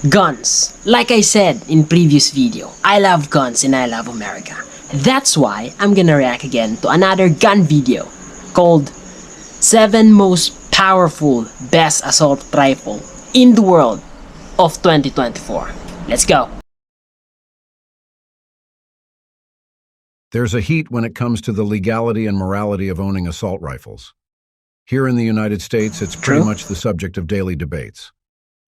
Guns. Like I said in previous video, I love guns and I love America. That's why I'm gonna react again to another gun video called 7 Most Powerful Best Assault Rifle in the World of 2024. Let's go! There's a heat when it comes to the legality and morality of owning assault rifles. Here in the United States, it's pretty much the subject of daily debates.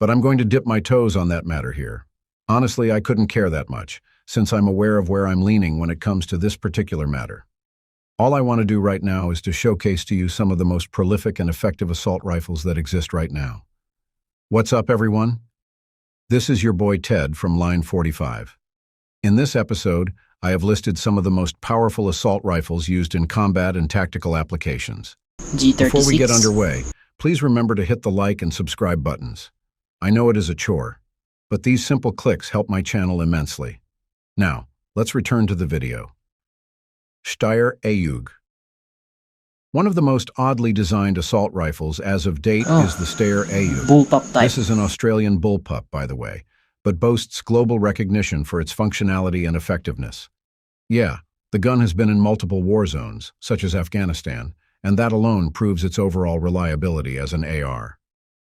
But I'm going to dip my toes on that matter here. Honestly, I couldn't care that much, since I'm aware of where I'm leaning when it comes to this particular matter. All I want to do right now is to showcase to you some of the most prolific and effective assault rifles that exist right now. What's up, everyone? This is your boy Ted from Line 45. In this episode, I have listed some of the most powerful assault rifles used in combat and tactical applications. G36. Before we get underway, please remember to hit the like and subscribe buttons. I know it is a chore, but these simple clicks help my channel immensely. Now, let's return to the video. Steyr AUG. One of the most oddly designed assault rifles as of date is the Steyr AUG. Bullpup type. This is an Australian bullpup, by the way, but boasts global recognition for its functionality and effectiveness. Yeah, the gun has been in multiple war zones, such as Afghanistan, and that alone proves its overall reliability as an AR.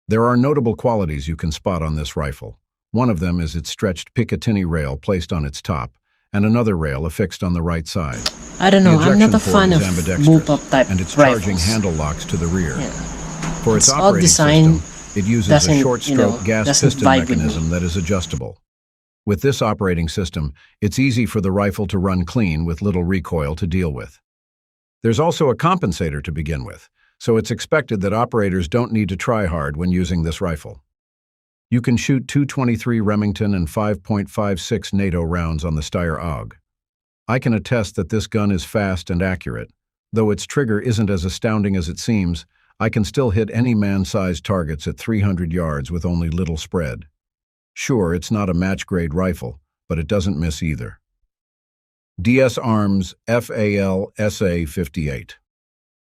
There are notable qualities you can spot on this rifle. One of them is its stretched Picatinny rail placed on its top, and another rail affixed on the right side. I don't know, The I'm not a ejection fan port of is ambidextrous, bullpup type and its rifles. charging handle locks to the rear. Yeah. For its Its odd operating design system, it uses a doesn't, short-stroke gas doesn't piston vibe with me. mechanism that is adjustable. With this operating system, it's easy for the rifle to run clean with little recoil to deal with. There's also a compensator to begin with, so it's expected that operators don't need to try hard when using this rifle. You can shoot 223 Remington and 5.56 NATO rounds on the Steyr AUG. I can attest that this gun is fast and accurate. Though its trigger isn't as astounding as it seems, I can still hit any man-sized targets at 300 yards with only little spread. Sure, it's not a match-grade rifle, but it doesn't miss either. DS Arms FAL SA-58.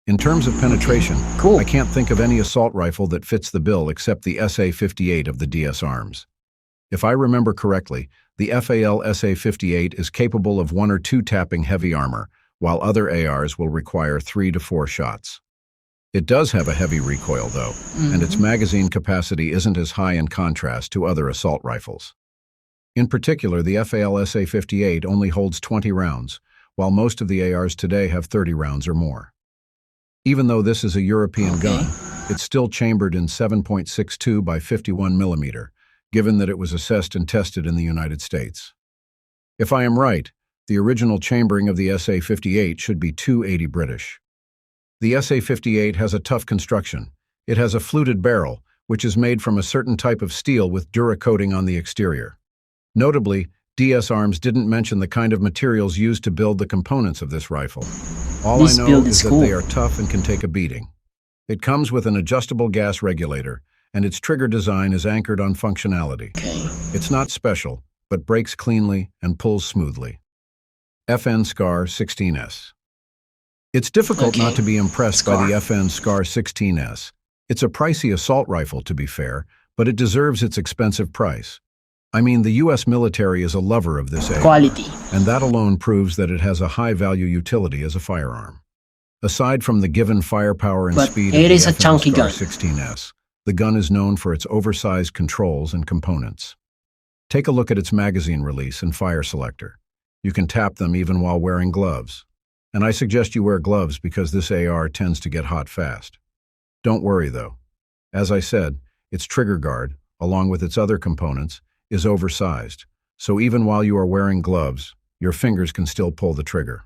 In terms of penetration, Cool. I can't think of any assault rifle that fits the bill except the SA-58 of the DS Arms. If I remember correctly, the FAL SA-58 is capable of 1 or 2 tapping heavy armor, while other ARs will require 3 to 4 shots. It does have a heavy recoil, though, and its magazine capacity isn't as high in contrast to other assault rifles. In particular, the FAL SA-58 only holds 20 rounds, while most of the ARs today have 30 rounds or more. Even though this is a European gun, it's still chambered in 7.62 by 51 millimeter, given that it was assessed and tested in the United States. If I am right, the original chambering of the SA-58 should be 280 British. The SA-58 has a tough construction. It has a fluted barrel, which is made from a certain type of steel with Duracoating on the exterior. Notably, DS Arms didn't mention the kind of materials used to build the components of this rifle. All I know is that they are tough and can take a beating. It comes with an adjustable gas regulator, and its trigger design is anchored on functionality. It's not special, but brakes cleanly and pulls smoothly. FN SCAR 16S. It's difficult not to be impressed by the FN SCAR 16S. It's a pricey assault rifle, to be fair, but it deserves its expensive price. I mean, the U.S. military is a lover of this AR, Quality. and that alone proves that it has a high-value utility as a firearm. Aside from the given firepower and speed of the is a FN chunky SCAR gun. 16S, the gun is known for its oversized controls and components. Take a look at its magazine release and fire selector. You can tap them even while wearing gloves. And I suggest you wear gloves because this AR tends to get hot fast. Don't worry, though. As I said, its trigger guard, along with its other components, is oversized, so even while you are wearing gloves, your fingers can still pull the trigger.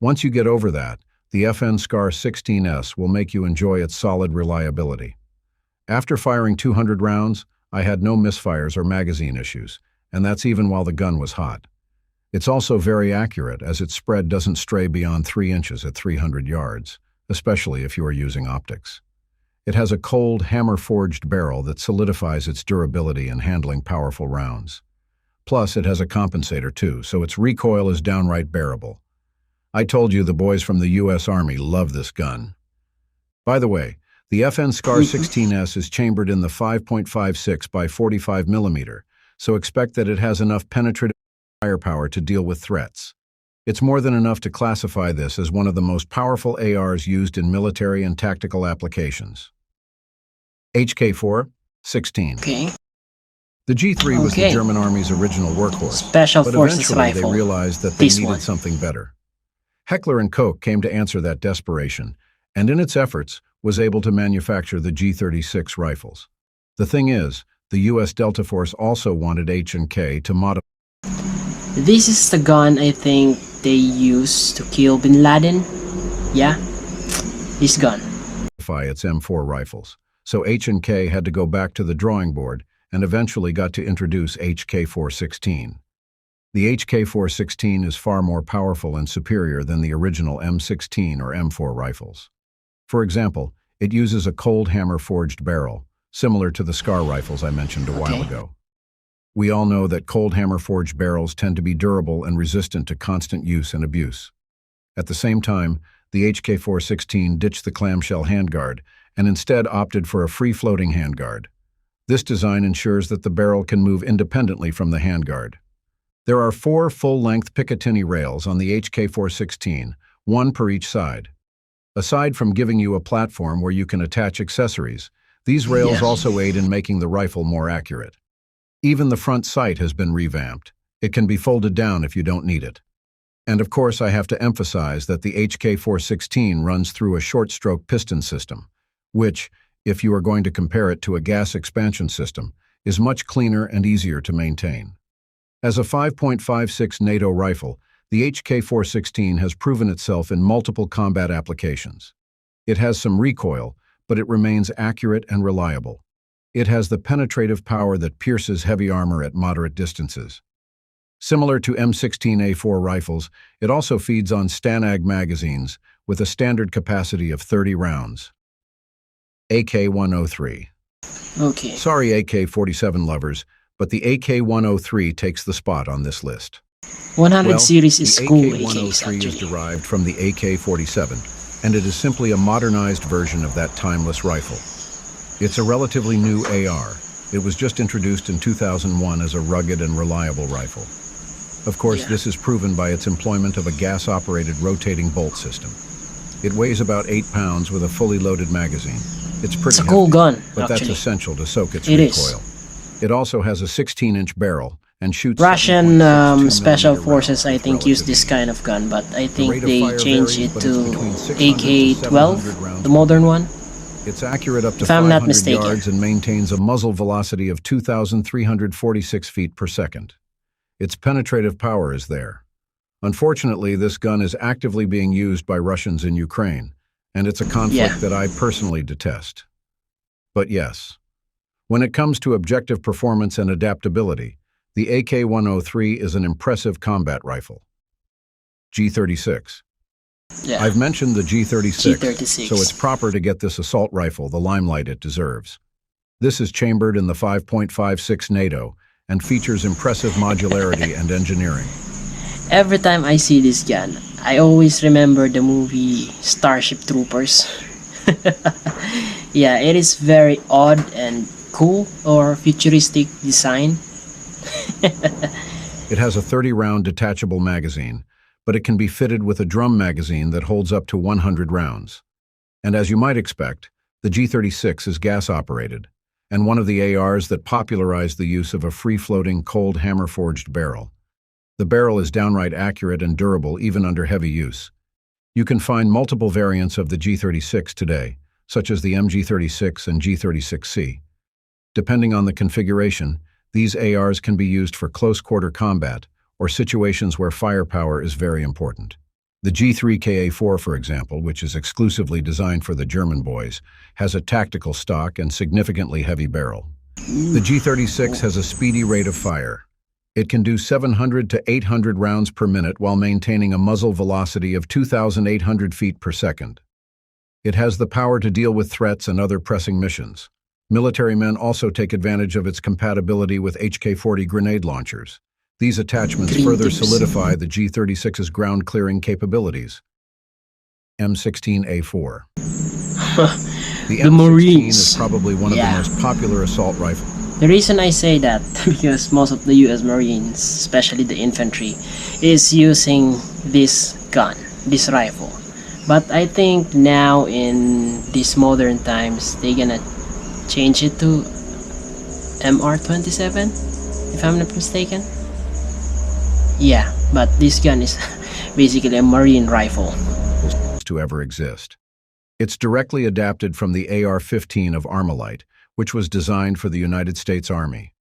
Once you get over that, the FN SCAR 16S will make you enjoy its solid reliability. After firing 200 rounds, I had no misfires or magazine issues, and that's even while the gun was hot. It's also very accurate, as its spread doesn't stray beyond 3 inches at 300 yards, especially if you are using optics. It has a cold, hammer-forged barrel that solidifies its durability in handling powerful rounds. Plus, it has a compensator too, so its recoil is downright bearable. I told you the boys from the U.S. Army love this gun. By the way, The FN SCAR 16S is chambered in the 5.56 by 45 millimeter, so expect that it has enough penetrative firepower to deal with threats. It's more than enough to classify this as one of the most powerful ARs used in military and tactical applications. HK-4-16. Okay. The G3 was the Okay. German Army's original workhorse, Special but Forces eventually rifle. they realized that they This needed one. something better. Heckler & Koch came to answer that desperation, and in its efforts was able to manufacture the G36 rifles. The thing is, the U.S. Delta Force also wanted H&K to modify This is the gun I think they used to kill Bin Laden. Yeah, this gun. its M4 rifles, so H&K had to go back to the drawing board and eventually got to introduce HK-416. The HK-416 is far more powerful and superior than the original M16 or M4 rifles. For example, it uses a cold hammer forged barrel, similar to the SCAR rifles I mentioned a while ago. We all know that cold hammer forged barrels tend to be durable and resistant to constant use and abuse. At the same time, the HK-416 ditched the clamshell handguard and instead opted for a free-floating handguard. This design ensures that the barrel can move independently from the handguard. There are 4 full-length Picatinny rails on the HK-416, 1 per each side. Aside from giving you a platform where you can attach accessories, these rails also aid in making the rifle more accurate. Even the front sight has been revamped. It can be folded down if you don't need it. And of course, I have to emphasize that the HK-416 runs through a short-stroke piston system, which, if you are going to compare it to a gas expansion system, is much cleaner and easier to maintain. As a 5.56 NATO rifle, the HK-416 has proven itself in multiple combat applications. It has some recoil, but it remains accurate and reliable. It has the penetrative power that pierces heavy armor at moderate distances. Similar to M16A4 rifles, it also feeds on Stanag magazines with a standard capacity of 30 rounds. AK-103. Okay. Sorry AK-47 lovers, but the AK-103 takes the spot on this list. 100 series is the cool AK-103 AKs actually. is derived from the AK-47, and it is simply a modernized version of that timeless rifle. It's a relatively new AR. It was just introduced in 2001 as a rugged and reliable rifle. Of course, this is proven by its employment of a gas-operated rotating bolt system. It weighs about 8 pounds with a fully loaded magazine. It's pretty It's a cool hefty, gun, but that's actually. essential to soak its It recoil. is. It also has a 16-inch barrel and shoots Russian 7.62 special millimeter forces, I rounds think, with use relative this ease. kind of gun, but I The think rate of they fire changed varies, it but it's to between 600 to 700 AK-12, rounds the per modern minute. one. It's accurate up to If I'm not 500 mistaken. yards and maintains a muzzle velocity of 2,346 feet per second. Its penetrative power is there. Unfortunately, this gun is actively being used by Russians in Ukraine, and it's a conflict that I personally detest. But yes, when it comes to objective performance and adaptability, the AK-103 is an impressive combat rifle. G36. Yeah. I've mentioned the G36, G36. so it's proper to get this assault rifle the limelight it deserves. This is chambered in the 5.56 NATO and features impressive modularity and engineering. Every time I see this gun, I always remember the movie Starship Troopers. Yeah, it is very odd and cool or futuristic design. It has a 30-round detachable magazine, but it can be fitted with a drum magazine that holds up to 100 rounds. And as you might expect, the G36 is gas-operated, and one of the ARs that popularized the use of a free-floating, cold hammer-forged barrel. The barrel is downright accurate and durable even under heavy use. You can find multiple variants of the G36 today, such as the MG36 and G36C. Depending on the configuration, these ARs can be used for close-quarter combat or situations where firepower is very important. The G3KA4, for example, which is exclusively designed for the German boys, has a tactical stock and significantly heavy barrel. The G36 has a speedy rate of fire. It can do 700 to 800 rounds per minute while maintaining a muzzle velocity of 2,800 feet per second. It has the power to deal with threats and other pressing missions. Military men also take advantage of its compatibility with HK-40 grenade launchers. These attachments further solidify the G36's ground-clearing capabilities. M16A4. The The M16 Marines. is probably one of the Yeah. most popular assault rifles. The reason I say that because most of the US Marines, especially the infantry, is using this gun, this rifle. But I think now in these modern times, they gonna change it to MR27, if I'm not mistaken. Yeah, but this gun is basically a Marine rifle. To ever exist. It's directly adapted from the AR-15 of Armalite, which was designed for the United States Army.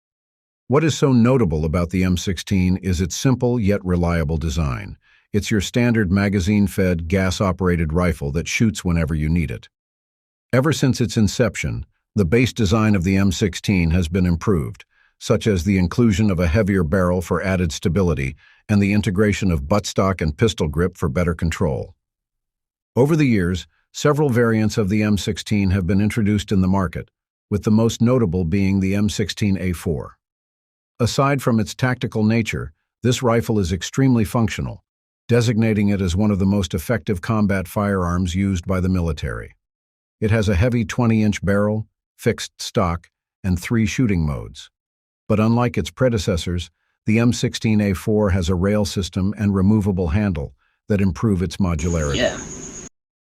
What is so notable about the M16 is its simple yet reliable design. It's your standard magazine-fed, gas-operated rifle that shoots whenever you need it. Ever since its inception, the base design of the M16 has been improved, such as the inclusion of a heavier barrel for added stability and the integration of buttstock and pistol grip for better control. Over the years, several variants of the M16 have been introduced in the market, with the most notable being the M16A4. Aside from its tactical nature, this rifle is extremely functional, designating it as one of the most effective combat firearms used by the military. It has a heavy 20-inch barrel, fixed stock, and 3 shooting modes. But unlike its predecessors, the M16A4 has a rail system and removable handle that improve its modularity. Yeah.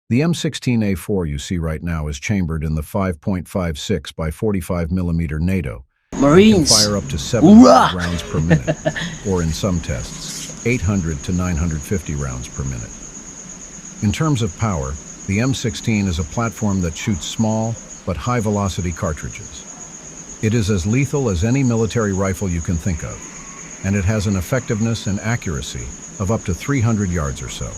The M16A4 you see right now is chambered in the 5.56 by 45 mm NATO. It can Marines. fire up to 700 Hoorah! rounds per minute, or in some tests, 800 to 950 rounds per minute. In terms of power, the M16 is a platform that shoots small but high-velocity cartridges. It is as lethal as any military rifle you can think of, and it has an effectiveness and accuracy of up to 300 yards or so.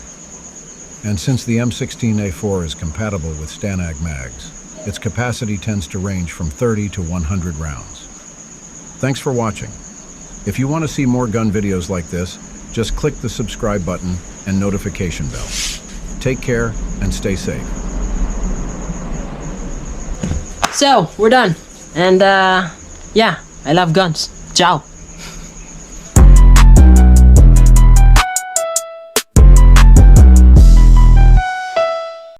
And since the M16A4 is compatible with Stanag mags, its capacity tends to range from 30 to 100 rounds. Thanks for watching. If you want to see more gun videos like this, just click the subscribe button and notification bell. Take care and stay safe. So, we're done. And yeah, I love guns. Ciao.